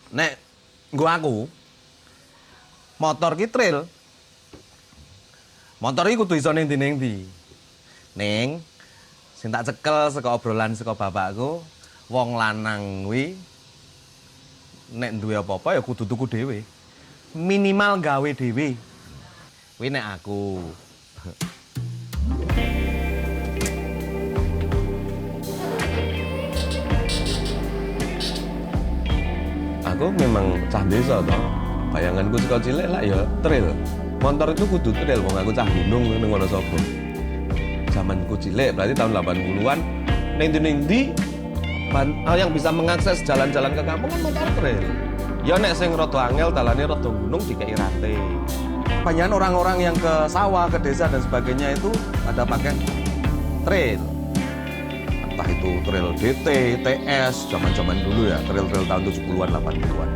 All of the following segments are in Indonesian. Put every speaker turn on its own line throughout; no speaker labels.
Nek aku motor ki trail. Motor iki kudu iso ning ndi. Ning sing tak cekel saka obrolan saka bapakku, wong lanang kuwi nek duwe apa-apa ya kudu tuku dhewe. Minimal gawe dhewe. Kuwi nek aku. Aku memang cah desa toh. Bayanganku saka cilik lah ya trail. Motor itu kudu trail, wong aku cah gunung ning Wonosobo. Zamanku cilik berarti tahun 80-an ning ndi yang bisa mengakses jalan-jalan ke kampung kan motor trail. Ya nek sing rada angel dalane rada gunung dikei rate. Kebanyakan orang-orang yang ke sawah, ke desa dan sebagainya itu ada pakai trail. Entah itu trail DT, TS, zaman-zaman dulu ya, trail-trail tahun 70-an, 80-an.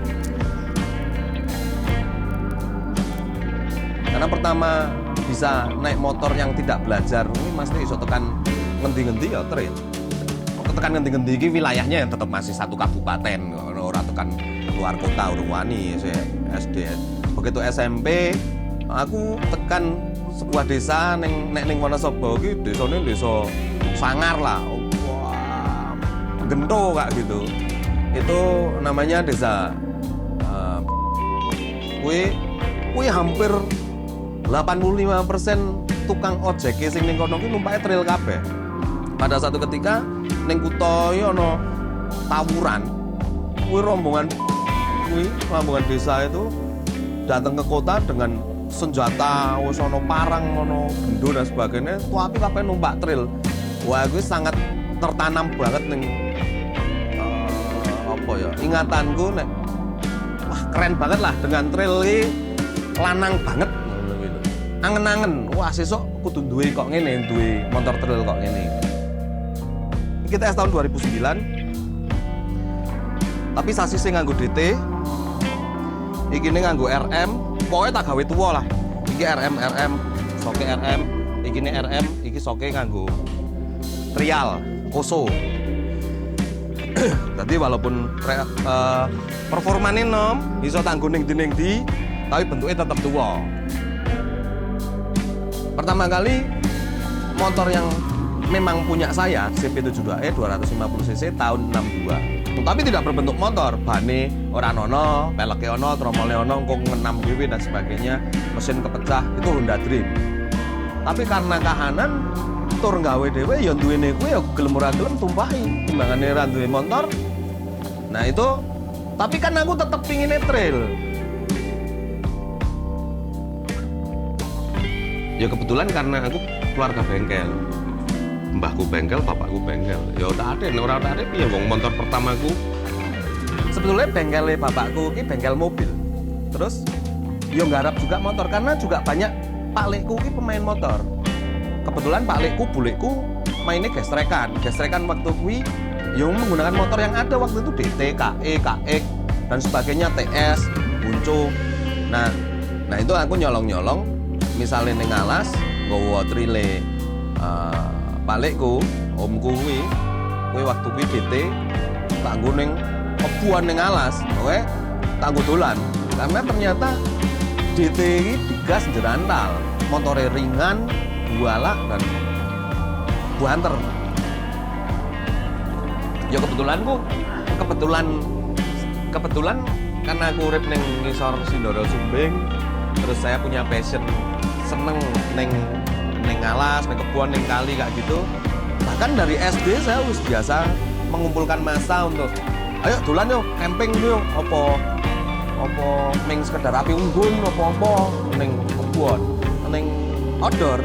Karena pertama bisa naik motor yang tidak belajar, ini mesti iso tekan ngendi-ngendi ya trail. Tekan ngendi-ngendi iki wilayahnya yang tetap masih satu kabupaten, ora tekan luar kota urung wani SD. Begitu SMP, aku tekan sebuah desa ning Wonosobo iki desane desa Sangar lah. Gento kak gitu. Itu namanya desa kuwi hampir 85% tukang ojek sing ning kono ki numpake trail kabeh. Pada satu ketika ning kutha iki ana tawuran. Kuwi rombongan desa itu datang ke kota dengan senjata, wis ana parang, ana bendo dan sebagainya. Tapi kabeh numpak trail. Wah, kuwi sangat tertanam banget ning ingatanku nek wah keren banget lah dengan trail iki lanang banget ngono kuwi lho. Angen-angen, wah sesuk kudu duwe kok ngene, duwe motor trail kok ngene. Kita tahun 2009. Tapi sasise nganggo DT. Iki nganggo RM, pokoknya tak gawe tuwa lah. Iki RM, soke RM, iki RM, iki soke nganggo trial, koso. Jadi walaupun performane nom, iso tanggo ning ndi, tapi bentuknya tetap tua. Pertama kali motor yang memang punya saya CP72E 250cc tahun 62. Tapi tidak berbentuk motor, bane ora ono, peleke ono, tromole ono, kok ngenam dhewe dan sebagainya, mesin kepecah, itu Honda Dream. Tapi karena kahanan tur gawe dhewe ya duwene kuwi ya gelem ora gelem tumpahi timbangane ra duwe motor. Nah itu, tapi kan aku tetep pingine trail. Ya kebetulan karena aku keluarga bengkel. Mbahku bengkel, bapakku bengkel. Ya tak ada, ora ada piye wong motor pertamaku. Sebetulnya bengkelnya bapakku iki bengkel mobil. Terus ya nggarap juga motor karena juga banyak Pak Lekku iki pemain motor. Kebetulan Pak Lekku, bulekku mainnya gestrekan waktu kuwi yang menggunakan motor yang ada waktu itu DT, KE, KX dan sebagainya, TS, Bunco. Nah itu aku nyolong misalnya ning alas nggawa trile Pak Lekku, omku kuwi waktu kuwi DT tak nggo ning kebuan ning alas, kowe tak nggo dolan. Karena ternyata DT iki digas jerantal, motornya ringan, buala dan buanter. Ya kebetulan karena aku urip ning ngisor Sindoro Sumbing, terus saya punya passion seneng ning alas, ning kebun, ning kali kayak gitu. Bahkan dari SD saya wis biasa mengumpulkan massa untuk ayo dolan yo camping yo apa ning sekedar api unggun apa ning kebun, ning outdoor.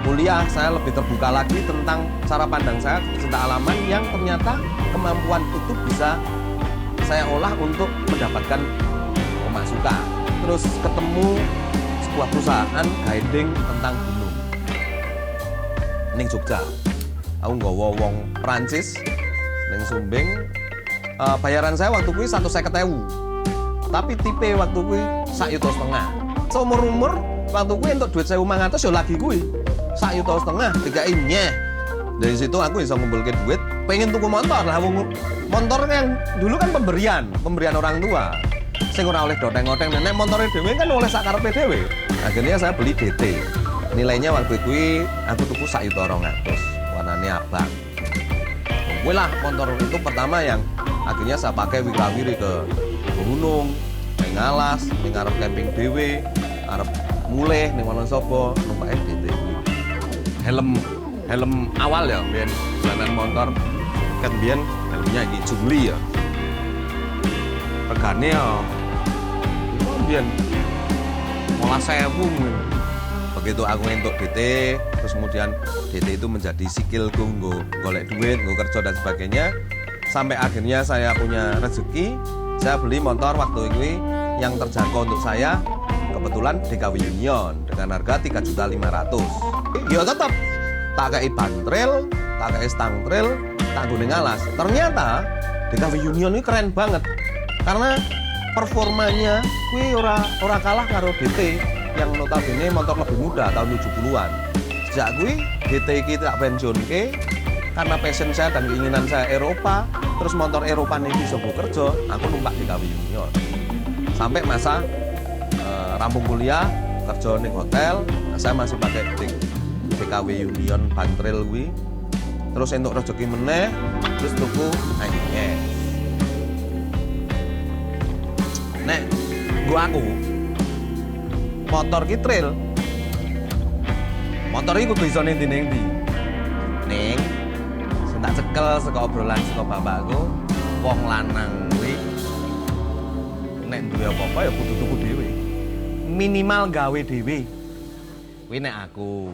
Kuliah saya lebih terbuka lagi tentang cara pandang saya tentang alaman yang ternyata kemampuan itu bisa saya olah untuk mendapatkan pemasukan. Terus ketemu sebuah perusahaan guiding tentang gunung ning Jogja. Aku nggawa wong Prancis ning Sumbing. Bayaran saya waktu kuwi 150.000. Tapi tipe waktu kuwi 1,5 juta. Seumur-umur waktu kuwi entuk duit 1.500 ya lagi kuwi 1,5 juta, dikai nyeh. Dari situ aku bisa ngumpulke duit pengen tuku motor lah, motor yang dulu kan pemberian orang tua. Sing ora oleh doteng-doteng, nek montore dhewe kan oleh sakarepe dhewe. Akhirnya saya beli DT. Nilainya waktu itu aku tuku 1.200.000, warnane abang. Kuwi lah motor itu pertama yang akhirnya saya pakai wira-wiri ke gunung, ning alas, ning arep camping dhewe, arep mulih ning Wonosobo, numpake DT. Helm awal ya, mbiyen dolanan motor kan mbiyen helmnya iki Jungli ya. Regane ya itu mbiyen 15.000. Begitu aku ngentuk DT, terus kemudian DT itu menjadi sikilku nggo golek duit, nggo kerja dan sebagainya. Sampai akhirnya saya punya rezeki, saya beli motor waktu itu yang terjangkau untuk saya, kebetulan DKW Union dengan harga 3.500.000. Ya tetap tak kei bantril, tak kei stang trail, tak gune ngalas. Ternyata DKW Union ini keren banget karena performanya kuwi ora kalah karo DT yang notabene motor lebih muda tahun 70-an. Sejak kuwi DT iki tak pensiunke karena passion saya dan keinginan saya Eropa, terus motor Eropa ini bisa bekerja, aku numpak DKW Union. Sampai masa rampung kuliah, kerja ning hotel, saya masih pakai DKW Union bantril kuwi. Terus entuk rezeki meneh, terus tuku anyes. Nek gua aku motor ki trail. Motor iki kudu iso ning ndi-ndi. Ning sing tak cekel saka obrolan saka bapakku, wong lanang kuwi nek duwe apa-apa ya kudu tuku dhewe. Minimal gawe dhewe. Kuwi nek aku.